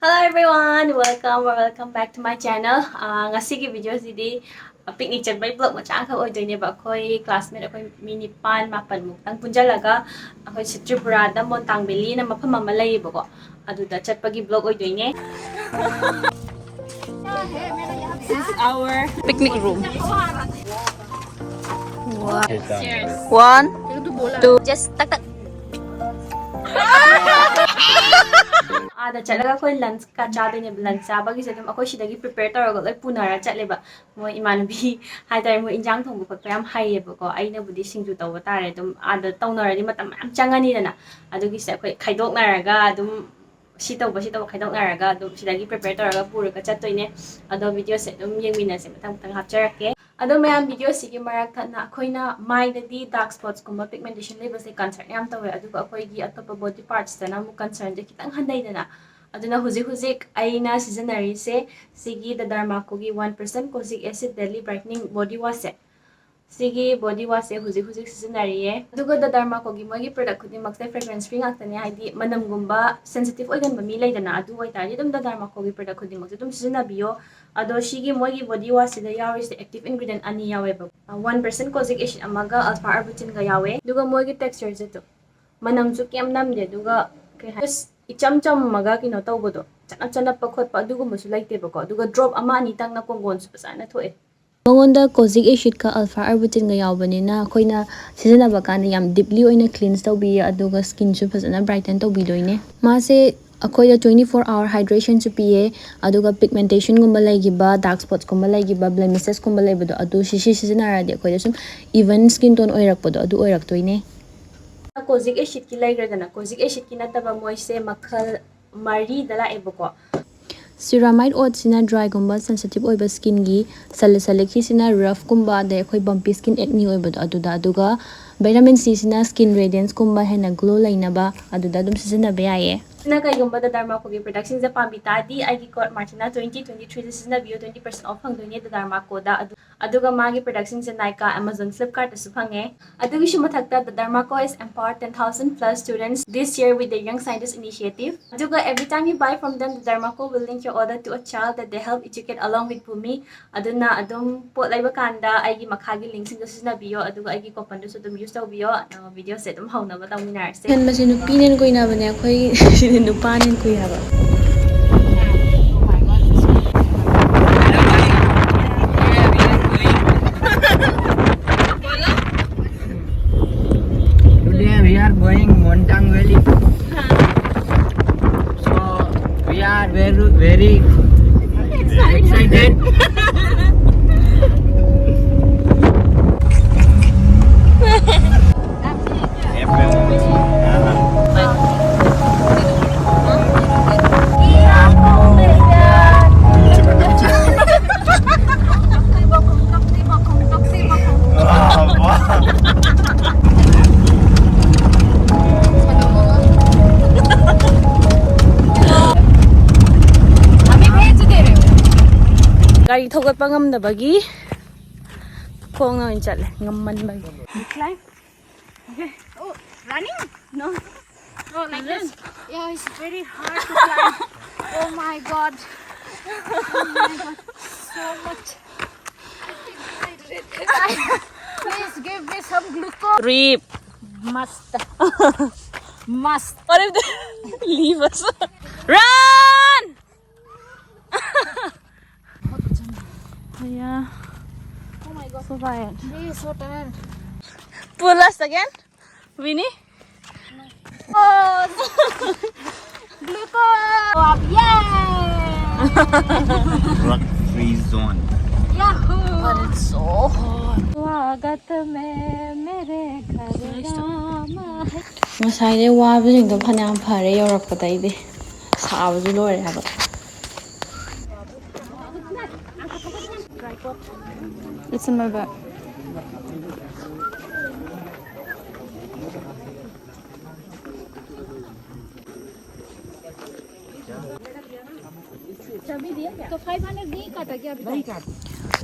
Hello everyone! Welcome back to my channel. Ngasigi video sidi picnic chatbay vlog macha ka oidoineba akhoi classmate akhoi mini pan mapan muktang punjalaga akhoi Tripura da Montang Valley na mafam ama laibako aduda chatpagi vlog oidoine. This is our picnic room. Wow. Cheers. 1 2 just tak. Ada chalaga koi lunch ka chade ne lunch sabagi se dum akoi sidagi prepare taraga loi punara chatleba mo imanabi haidar mo injang thongbu khotpa yam haiyeba ko aina budi singju tawba tare dum ada tawnaradi matam yam changani dana adugi se akoi khaidoknaraga dum si tawba khaidoknaraga dum sidagi prepare taraga puraga chattoine ado video se dum yengmina se matang matang hapcharake ado mayam video sigi marakta na akoina mai dadi dark spots kumba pigmentation level se concern yam tawe aduga akoi gi atopa body parts dana mu concern je kitang handai dana aduna huzik aina seasonary se sigi the Derma Co gi 1% Khowai acid daily brightening body wash se sigi body wash se huzik seasonary ye aduga the Derma Co gi magi product khudi makse fragrance free ngaktani haidi manam gumba sensitive organ ba mi laidana adu wai tari dum the Derma Co gi product khudi makse dum seasona biyo ado shigi mogi body wash da yawe is the active ingredient ani yawe ba 1% Khowai acid amaga alpha arbutin ga yawe duga mogi texture jeto manam chu kem namde duga icham maga kino tawbodo chanap khotpa adugumba su laite bako aduga drop ama ani tang na kongon su pasana thoe mongonda Khowai acid ka alpha arbutin ga yawbanina akoina seasona ba kan yam deeply oina cleanse tawbi aduga skin su pasana brighten tawbi doine mase akoida 24 hour hydration su piye aduga pigmentation gumba laigiba dark spots gumba laigiba blemishes gumba laibodo adu seasona radi akoida sum even skin tone oirakpodo adu oiraktoine Khowai acid ki laigradana Khowai acid ki nataba moise makhal mari dala eboko ceramide oat sina dry gumba sensitive oiba skin gi salicylic sina rough gumba de khoi bumpy skin acne oibodo aduga vitamin C sina skin radiance gumba hena glow lainaba aduda dum seasona ba yaye sina kai gumba da Derma Co gi production ja pambita di igi code martina 2023 seasona bio 20% off hangdoine da Derma Co da aduga magi production ja Nykaa Amazon Flipkart da su phange adugi shuma thakta da Derma Co is empowered 10,000 plus students this year with the Young Scientist Initiative aduga every time you buy from them the Derma Co will link your order to a child that they help educate along with Bhumi aduna adum pot laiba kanda igi makhagi link sing da seasona bio aduga igi coupon du su dum use taw bio video se dum hauna ba tawminar se hen masinu pinen koina bane khoi nupanen koi haba We are going Montang Valley. So we are very excited. Gari thogat pa ngamdabagi khong na chatle ngamman bagi climb okay oh running no like this yeah it's very hard to climb oh my god so much please give me some glucose Rip must what if they leave us run yeah. Oh my god. So tired. He is so tired. Pull us again, Winnie. Oh, glucose. Oh, yeah. Drug-free zone. Yahoo! But it's so hot. Swagat mein mere ghar rama. Masai de wabling do phanam phare yorak patai de. Sabu lore haba. It's in my bag.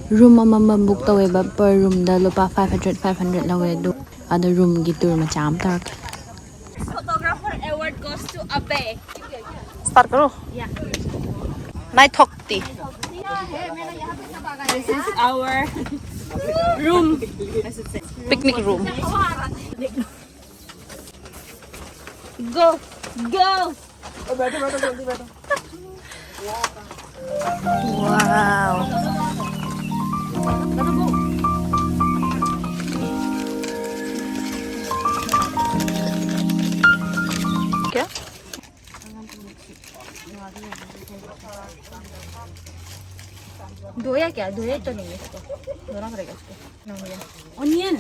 Room amam book taweba per room da lupa 500 lawe do ada room gi tour macha am tar photographer award goes to Abe. Start karo? Yeah. My Tokti. This is our room. Picnic room. Go! Go! Wow. क्या? धोया क्या? धोया तो नहीं है इसको, धोना पड़ेगा इसको। ऑनियन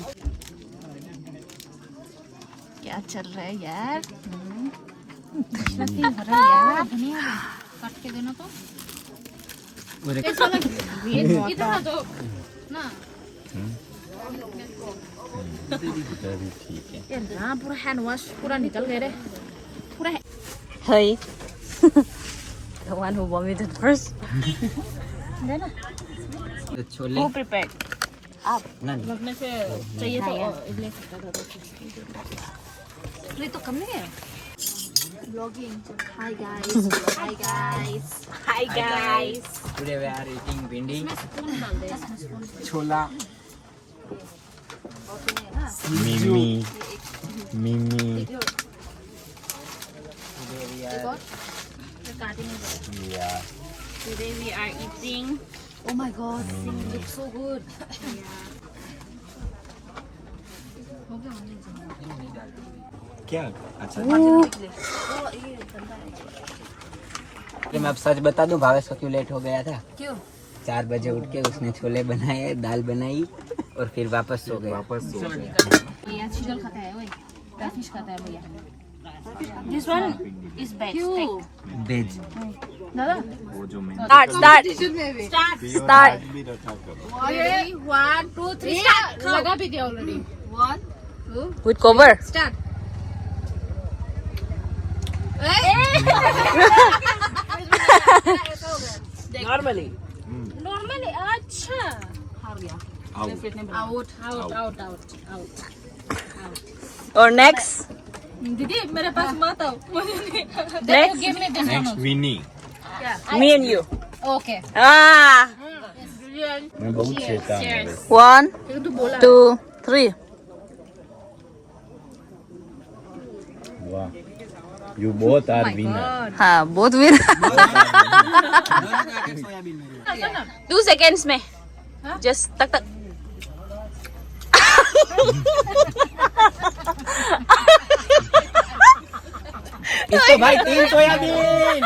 क्या चल रहा है यार? यार, धनिया काट के देना तो। इधर आ जाओ ना। यार ना पूरा हैंड वॉश पूरा निकल गया रे पूरा। Hey. The one who vomited first. The chole. Who prepared? आप None. में से चाहिए तो ले सकता था। ये तो कम नहीं है। Vlogging. Hi guys. Hi guys. Hi guys. Today we are eating bindi, spoon डाल दे इसमें spoon. chola, Mimi. Mimi. today we are yeah. Today we are eating. Oh my god, it looks so good. क्या अच्छा मैं अब सच बता दूं, भावेश को क्यों लेट हो गया था? क्यों? 4 बजे उठ के उसने छोले बनाए, दाल बनाई और फिर वापस सो गया। भैया चिकन खाता है वही, फिश खाता है भैया। This one is best. Veg दादा वो जो मैं start. भी रखा करो 1 2 3 start. लगा भी दिया already. 1 2 With cover. start. Normally Normally अच्छा हार गया। Out. Or next. दीदी मेरे पास मत आओ। Next. Give me this next विनी Me and you. Okay. Ah. मैं बहुत शैतान हूँ 1, 2, 3. वाह यू बोथ आर विनर हाँ, both win. 2 seconds में. Just tak tak. इसको भाई 3 सोयाबीन।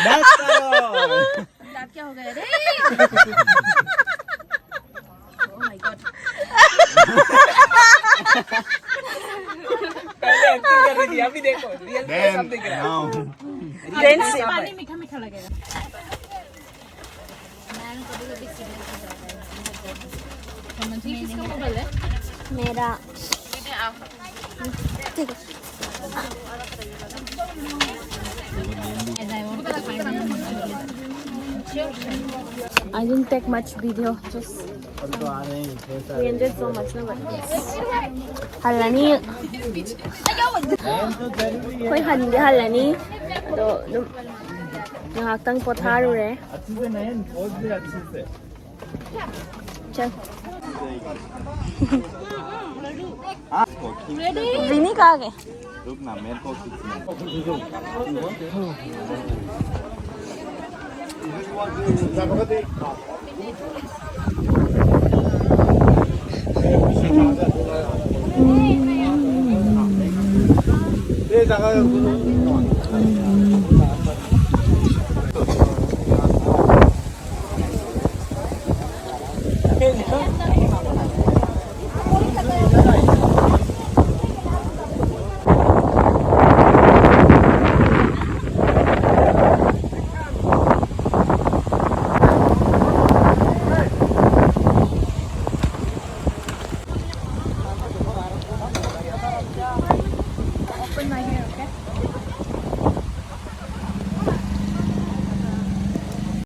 बस करो। दांत क्या हो गया रे? Oh my god. पहले एक्टिंग कर रही थी, अभी देखो रियल में सब दिख रहा है। नाउ पानी मीठा मीठा लगेगा। ये किसका मोबाइल है? मेरा. I didn't take much video. Just we enjoyed so much. No, but halani. Koi handi halani. तो यहाँ तक पोथारू रे. अच्छे से नहीं पोज भी अच्छे से चल. रेडी विनी कहाँ गए? रुक ना मेरे को